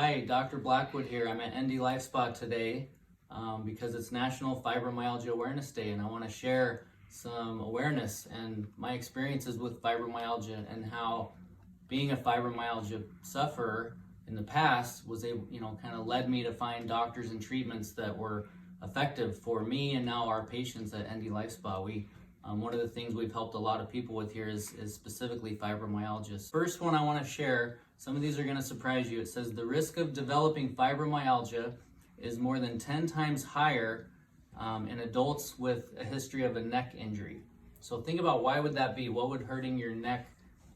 Hi, Dr. Blackwood here. I'm at ND Life Spa today because it's National Fibromyalgia Awareness Day, and I want to share some awareness and my experiences with fibromyalgia and how being a fibromyalgia sufferer in the past was able, kind of led me to find doctors and treatments that were effective for me and now our patients at ND Life Spa. One of the things we've helped a lot of people with here is specifically fibromyalgia. First one I want to share, some of these are going to surprise you. It says the risk of developing fibromyalgia is more than 10 times higher in adults with a history of a neck injury. So think about, why would that be? What would hurting your neck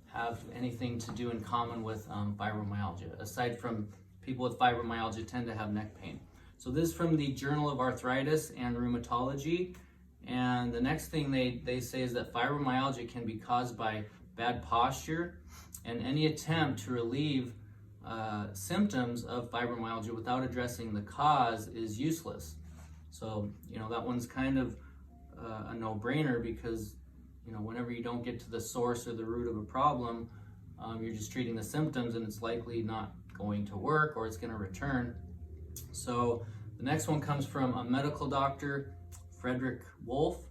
have anything to do in common with fibromyalgia, aside from people with fibromyalgia tend to have neck pain? So this is from the Journal of Arthritis and Rheumatology. And the next thing they say is that fibromyalgia can be caused by bad posture, and any attempt to relieve symptoms of fibromyalgia without addressing the cause is useless. So, that one's kind of a no-brainer, because, whenever you don't get to the source or the root of a problem, you're just treating the symptoms, and it's likely not going to work, or it's going to return. So the next one comes from a medical doctor, Frederick Wolf,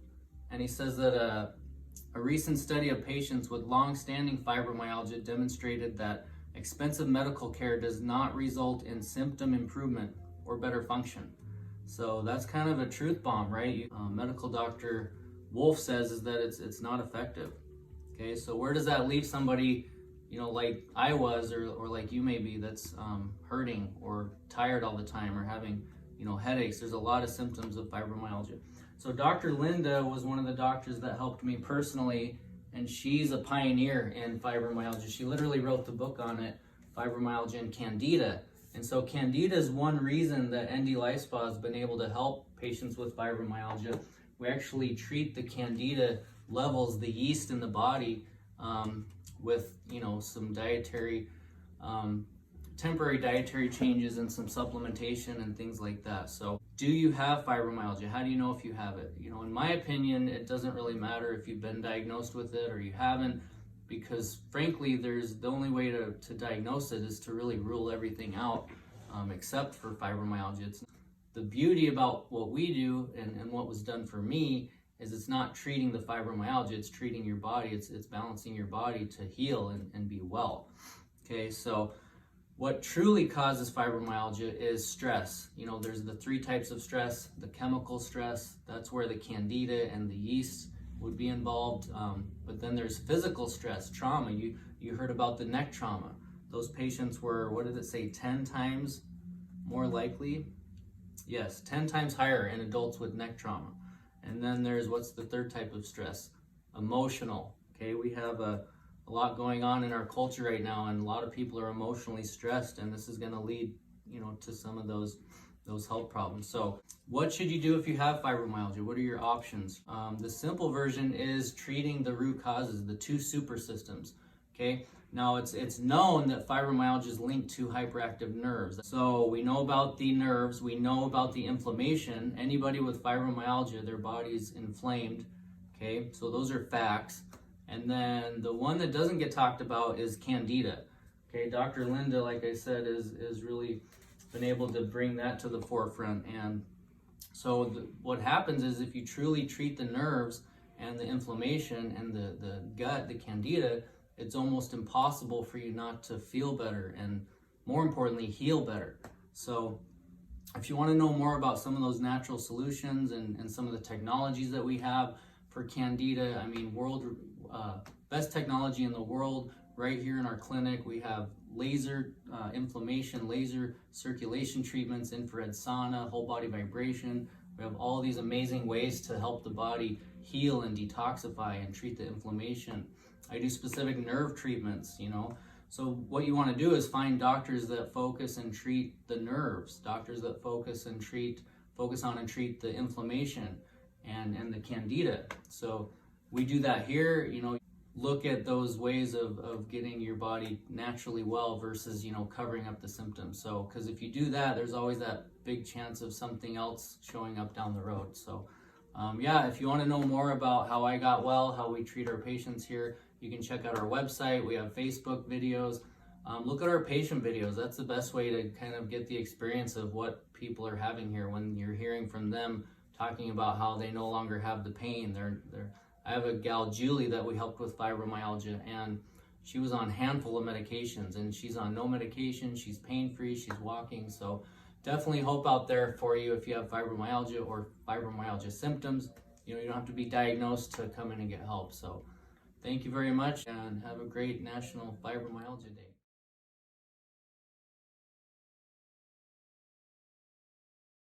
and he says that a recent study of patients with long-standing fibromyalgia demonstrated that expensive medical care does not result in symptom improvement or better function. So that's kind of a truth bomb, right? Medical doctor Wolf says is that it's not effective. Okay, so where does that leave somebody, like I was, or like you may be, that's hurting or tired all the time or having headaches? There's a lot of symptoms of fibromyalgia. So Dr. Linda was one of the doctors that helped me personally, and she's a pioneer in fibromyalgia. She literally wrote the book on it, Fibromyalgia and Candida. And so Candida is one reason that ND Life Spa has been able to help patients with fibromyalgia. We actually treat the Candida levels, the yeast in the body, with some temporary dietary changes and some supplementation and things like that. So do you have fibromyalgia? How do you know if you have it? In my opinion, it doesn't really matter if you've been diagnosed with it or you haven't, because frankly, the only way to diagnose it is to really rule everything out, except for fibromyalgia. The beauty about what we do and what was done for me is it's not treating the fibromyalgia, it's treating your body, it's balancing your body to heal and be well. Okay, so what truly causes fibromyalgia is stress. There's the three types of stress. The chemical stress, that's where the Candida and the yeast would be involved. But then there's physical stress, trauma. You heard about the neck trauma. Those patients were, what did it say, 10 times more likely? Yes, 10 times higher in adults with neck trauma. And then there's, what's the third type of stress? Emotional. Okay, we have a lot going on in our culture right now, and a lot of people are emotionally stressed, and this is going to lead to some of those health problems. So what should you do if you have fibromyalgia? What are your options? The simple version is treating the root causes, the two super systems. Okay, now it's known that fibromyalgia is linked to hyperactive nerves. So we know about the nerves, we know about the inflammation. Anybody with fibromyalgia, their body's inflamed. Okay, so those are facts. And then the one that doesn't get talked about is Candida. Okay, Dr. Linda, like I said, is really been able to bring that to the forefront. And so what happens is, if you truly treat the nerves and the inflammation and the gut, the Candida, it's almost impossible for you not to feel better and, more importantly, heal better. So if you want to know more about some of those natural solutions and some of the technologies that we have for Candida, best technology in the world right here in our clinic. We have laser inflammation, laser circulation treatments, infrared sauna, whole body vibration. We have all these amazing ways to help the body heal and detoxify and treat the inflammation. I do specific nerve treatments, So what you want to do is find doctors that focus and treat the nerves, doctors that focus on and treat the inflammation and the Candida. So we do that here, look at those ways of getting your body naturally well versus, covering up the symptoms. So, because if you do that, there's always that big chance of something else showing up down the road. So, if you want to know more about how I got well, how we treat our patients here, you can check out our website. We have Facebook videos. look at our patient videos. That's the best way to kind of get the experience of what people are having here when you're hearing from them talking about how they no longer have the pain. I have a gal, Julie, that we helped with fibromyalgia, and she was on a handful of medications, and she's on no medication. She's pain-free, she's walking. So definitely hope out there for you if you have fibromyalgia or fibromyalgia symptoms. You know, you don't have to be diagnosed to come in and get help. So thank you very much, and have a great National Fibromyalgia Day.